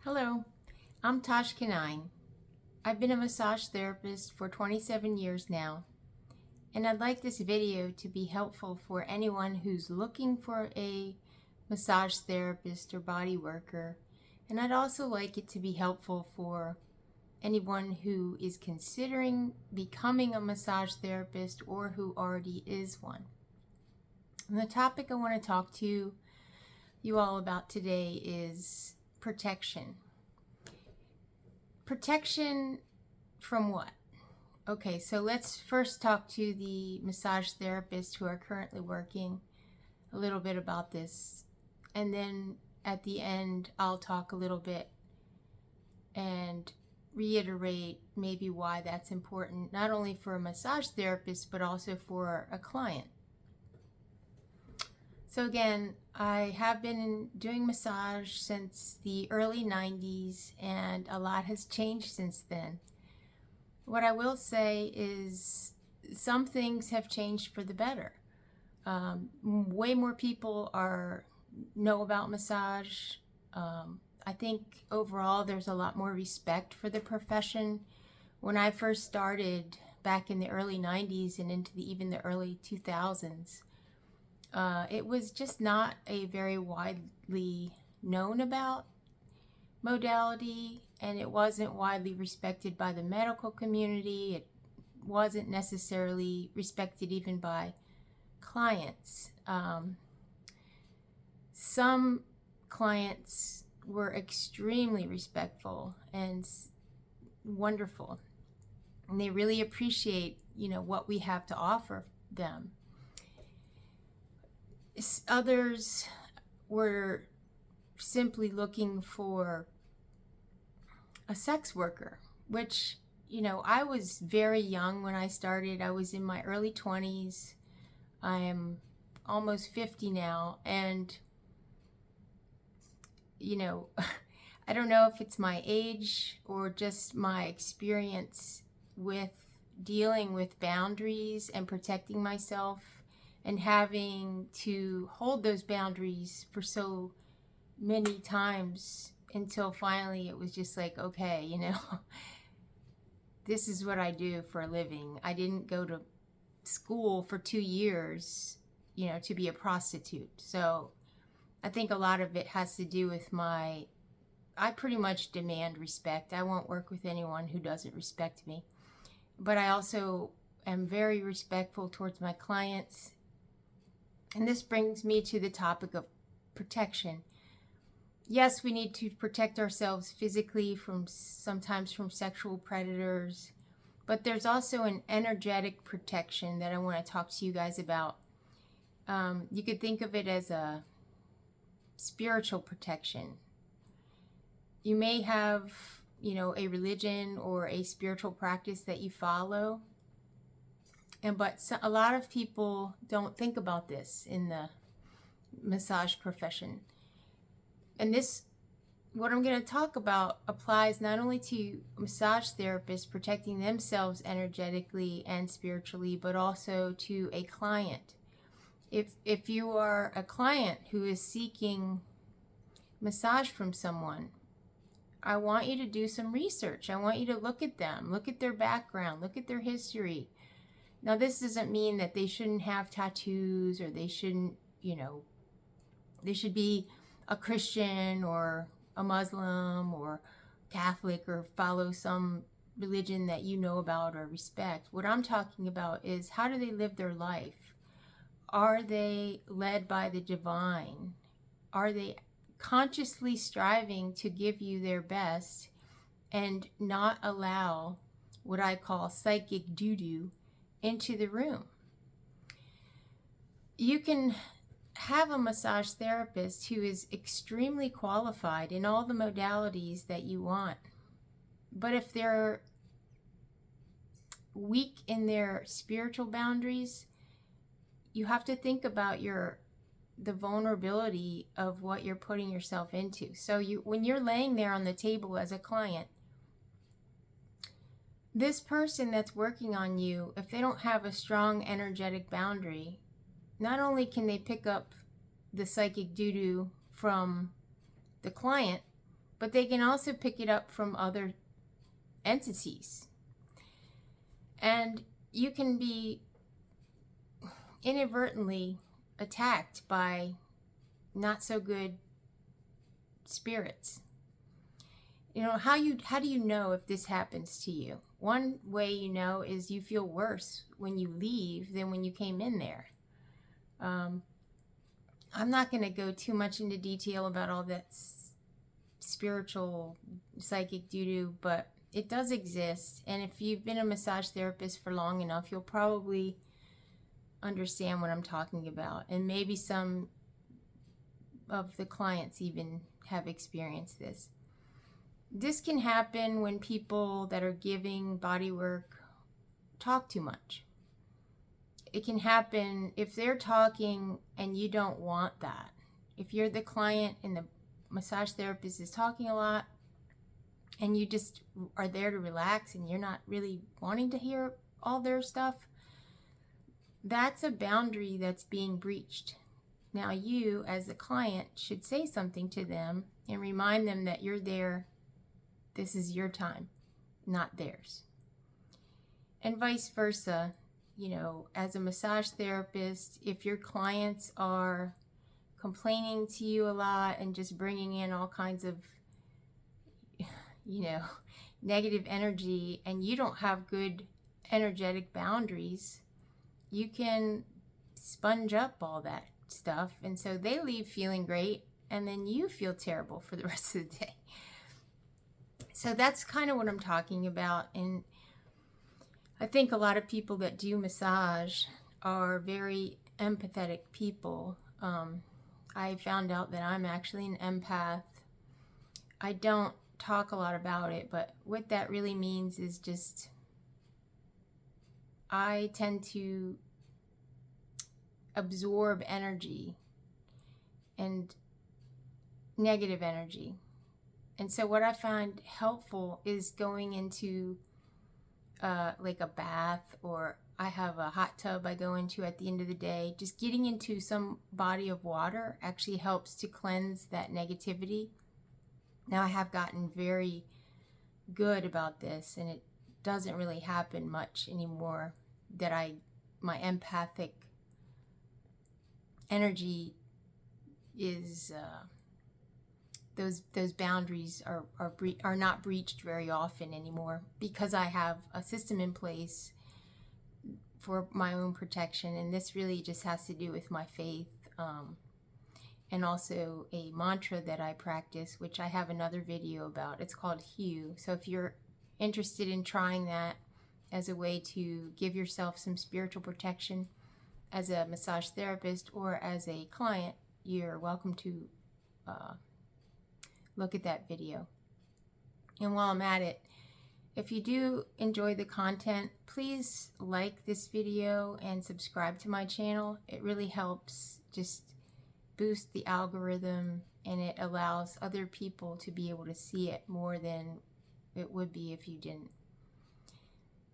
Hello, I'm Tosh Kanine. I've been a massage therapist for 27 years now, and I'd like this video to be helpful for anyone who's looking for a massage therapist or body worker, and I'd also like it to be helpful for anyone who is considering becoming a massage therapist or who already is one. And the topic I want to talk to you all about today is protection. Protection from what? Okay, so let's first talk to the massage therapists who are currently working a little bit about this. And then at the end, I'll talk a little bit and reiterate maybe why that's important, not only for a massage therapist, but also for a client. So again, I have been doing massage since the early 90s, and a lot has changed since then. What I will say is some things have changed for the better. Way more people know about massage. I think overall there's a lot more respect for the profession. When I first started back in the early 90s and into even the early 2000s, it was just not a very widely known about modality, and it wasn't widely respected by the medical community. It wasn't necessarily respected even by clients. Some clients were extremely respectful and wonderful, and they really appreciate, what we have to offer them. Others were simply looking for a sex worker, which, I was very young when I started. I was in my early 20s. I am almost 50 now, and, I don't know if it's my age or just my experience with dealing with boundaries and protecting myself and having to hold those boundaries for so many times until finally it was just like, okay, this is what I do for a living. I didn't go to school for 2 years, to be a prostitute. So I think a lot of it has to do with I pretty much demand respect. I won't work with anyone who doesn't respect me. But I also am very respectful towards my clients. And this brings me to the topic of protection. Yes, we need to protect ourselves physically sometimes from sexual predators, but there's also an energetic protection that I want to talk to you guys about. You could think of it as a spiritual protection. You may have, a religion or a spiritual practice that you follow, but a lot of people don't think about this in the massage profession. And what I'm going to talk about applies not only to massage therapists protecting themselves energetically and spiritually, but also to a client. If you are a client who is seeking massage from someone, I want you to do some research. I want you to look at them, look at their background, look at their history. Now, this doesn't mean that they shouldn't have tattoos or they shouldn't, they should be a Christian or a Muslim or Catholic or follow some religion that you know about or respect. What I'm talking about is, how do they live their life? Are they led by the divine? Are they consciously striving to give you their best and not allow what I call psychic doo-doo into the room? You can have a massage therapist who is extremely qualified in all the modalities that you want, but if they're weak in their spiritual boundaries, you have to think about the vulnerability of what you're putting yourself into. So when you're laying there on the table as a client, this person that's working on you, if they don't have a strong energetic boundary, not only can they pick up the psychic doo-doo from the client, but they can also pick it up from other entities. And you can be inadvertently attacked by not so good spirits. You know, how do you know if this happens to you? One way you know is you feel worse when you leave than when you came in there. I'm not going to go too much into detail about all that spiritual psychic doo-doo, but it does exist. And if you've been a massage therapist for long enough, you'll probably understand what I'm talking about. And maybe some of the clients even have experienced this. This can happen when people that are giving body work talk too much. It can happen if they're talking and you don't want that. If you're the client and the massage therapist is talking a lot and you just are there to relax and you're not really wanting to hear all their stuff, that's a boundary that's being breached. Now you, as the client, should say something to them and remind them that you're there. This is your time, not theirs. And vice versa. You know, as a massage therapist, if your clients are complaining to you a lot and just bringing in all kinds of, you know, negative energy, and you don't have good energetic boundaries, you can sponge up all that stuff. And so they leave feeling great, and then you feel terrible for the rest of the day. So that's kind of what I'm talking about. And I think a lot of people that do massage are very empathetic people. I found out that I'm actually an empath. I don't talk a lot about it, but what that really means is just I tend to absorb energy and negative energy. And so what I find helpful is going into like a bath, or I have a hot tub I go into at the end of the day. Just getting into some body of water actually helps to cleanse that negativity. Now I have gotten very good about this, and it doesn't really happen much anymore that my empathic energy is those boundaries are not breached very often anymore, because I have a system in place for my own protection. And this really just has to do with my faith, and also a mantra that I practice, which I have another video about. It's called Hue. So if you're interested in trying that as a way to give yourself some spiritual protection as a massage therapist or as a client, you're welcome to look at that video. And while I'm at it, if you do enjoy the content, please like this video and subscribe to my channel. It really helps just boost the algorithm, and it allows other people to be able to see it more than it would be if you didn't.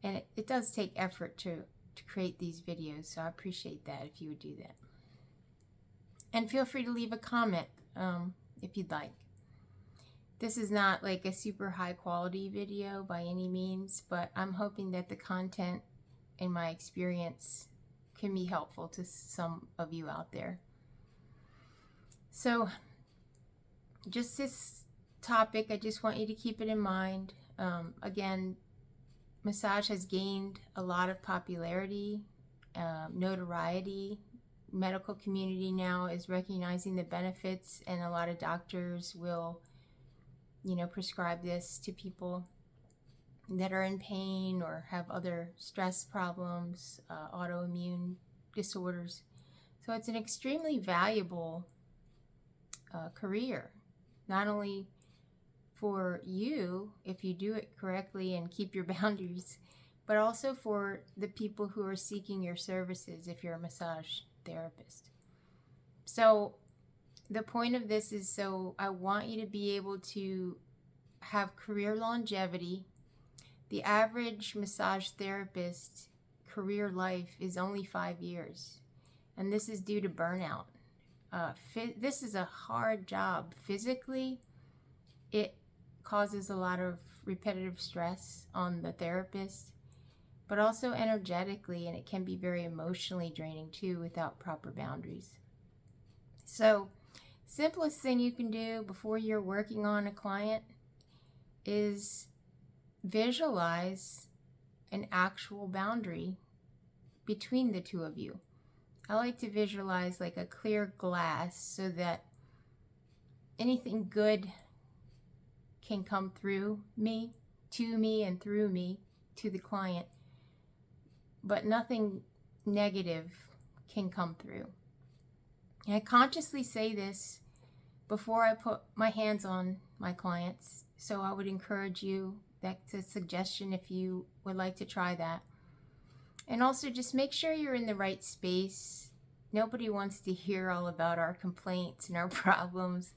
And it does take effort to create these videos, so I appreciate that if you would do that. And feel free to leave a comment if you'd like. This is not like a super high quality video by any means, but I'm hoping that the content and my experience can be helpful to some of you out there. So just this topic, I just want you to keep it in mind. Again, massage has gained a lot of popularity, notoriety. Medical community now is recognizing the benefits, and a lot of doctors will, you know, prescribe this to people that are in pain or have other stress problems, autoimmune disorders. So it's an extremely valuable career, not only for you if you do it correctly and keep your boundaries, but also for the people who are seeking your services if you're a massage therapist. So the point of this is, so I want you to be able to have career longevity. The average massage therapist career life is only 5 years, and this is due to burnout. This is a hard job physically it causes a lot of repetitive stress on the therapist, but also energetically, and it can be very emotionally draining too without proper boundaries. So, simplest thing you can do before you're working on a client is visualize an actual boundary between the two of you. I like to visualize like a clear glass so that anything good can come through me, to me, and through me to the client, but nothing negative can come through. And I consciously say this before I put my hands on my clients, so I would encourage you, that's a suggestion if you would like to try that. And also just make sure you're in the right space. Nobody wants to hear all about our complaints and our problems.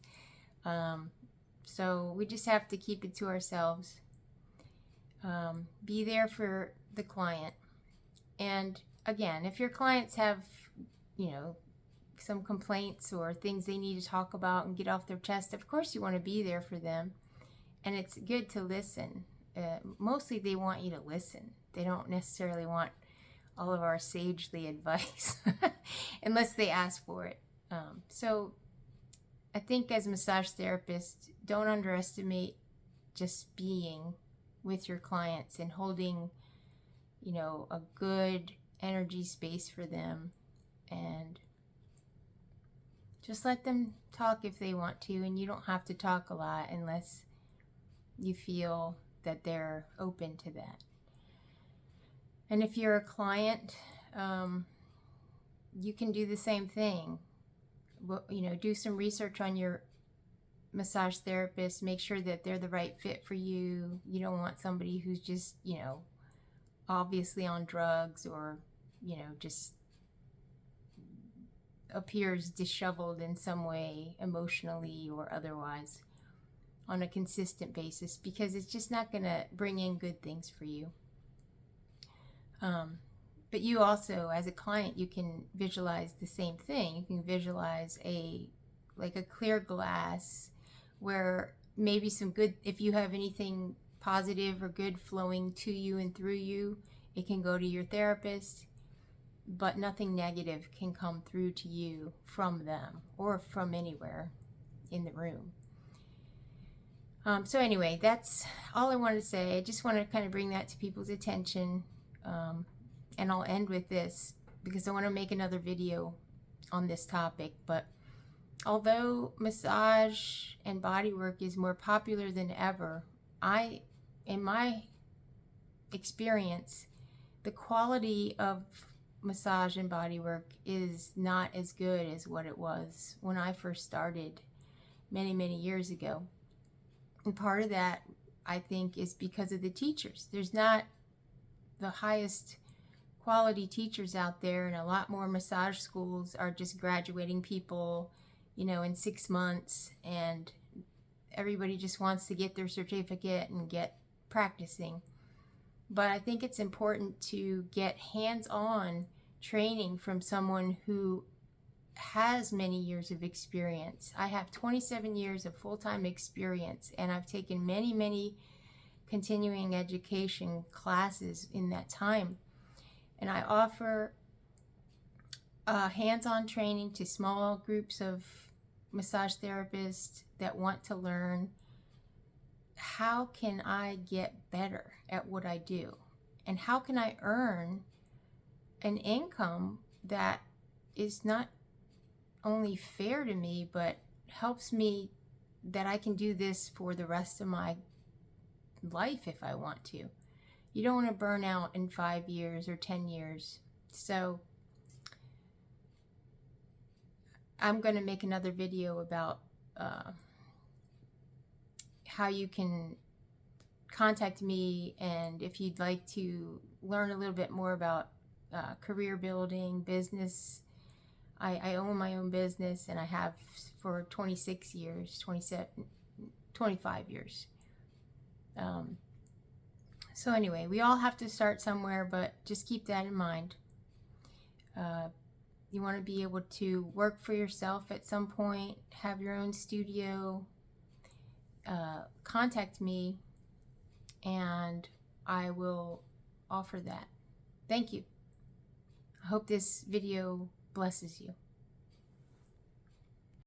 So we just have to keep it to ourselves. Be there for the client. And again, if your clients have, some complaints or things they need to talk about and get off their chest, of course you want to be there for them. And it's good to listen. Mostly they want you to listen. They don't necessarily want all of our sagely advice unless they ask for it. So I think as a massage therapist, don't underestimate just being with your clients and holding, a good energy space for them, and just let them talk if they want to, and you don't have to talk a lot unless you feel that they're open to that. And if you're a client, you can do the same thing. Do some research on your massage therapist. Make sure that they're the right fit for you. You don't want somebody who's just, obviously on drugs or, just appears disheveled in some way, emotionally or otherwise, on a consistent basis, because it's just not going to bring in good things for you. But you also, as a client, you can visualize the same thing. You can visualize a clear glass where maybe some good, if you have anything positive or good flowing to you and through you, it can go to your therapist, but nothing negative can come through to you from them or from anywhere in the room. So anyway, that's all I wanted to say. I just want to kind of bring that to people's attention. And I'll end with this because I want to make another video on this topic. But although massage and bodywork is more popular than ever, in my experience, the quality of massage and bodywork is not as good as what it was when I first started many, many years ago. And part of that, I think, is because of the teachers. There's not the highest quality teachers out there, and a lot more massage schools are just graduating people, in 6 months, and everybody just wants to get their certificate and get practicing. But I think it's important to get hands-on training from someone who has many years of experience. I have 27 years of full-time experience, and I've taken many, many continuing education classes in that time. And I offer hands-on training to small groups of massage therapists that want to learn, how can I get better at what I do? And how can I earn an income that is not only fair to me, but helps me, that I can do this for the rest of my life if I want to. You don't want to burn out in 5 years or 10 years. So I'm going to make another video about how you can contact me, and if you'd like to learn a little bit more about career building, business. I own my own business, and I have for 26 years, 25 years. So anyway, we all have to start somewhere, but just keep that in mind. You want to be able to work for yourself at some point, have your own studio, contact me and I will offer that. Thank you. I hope this video blesses you.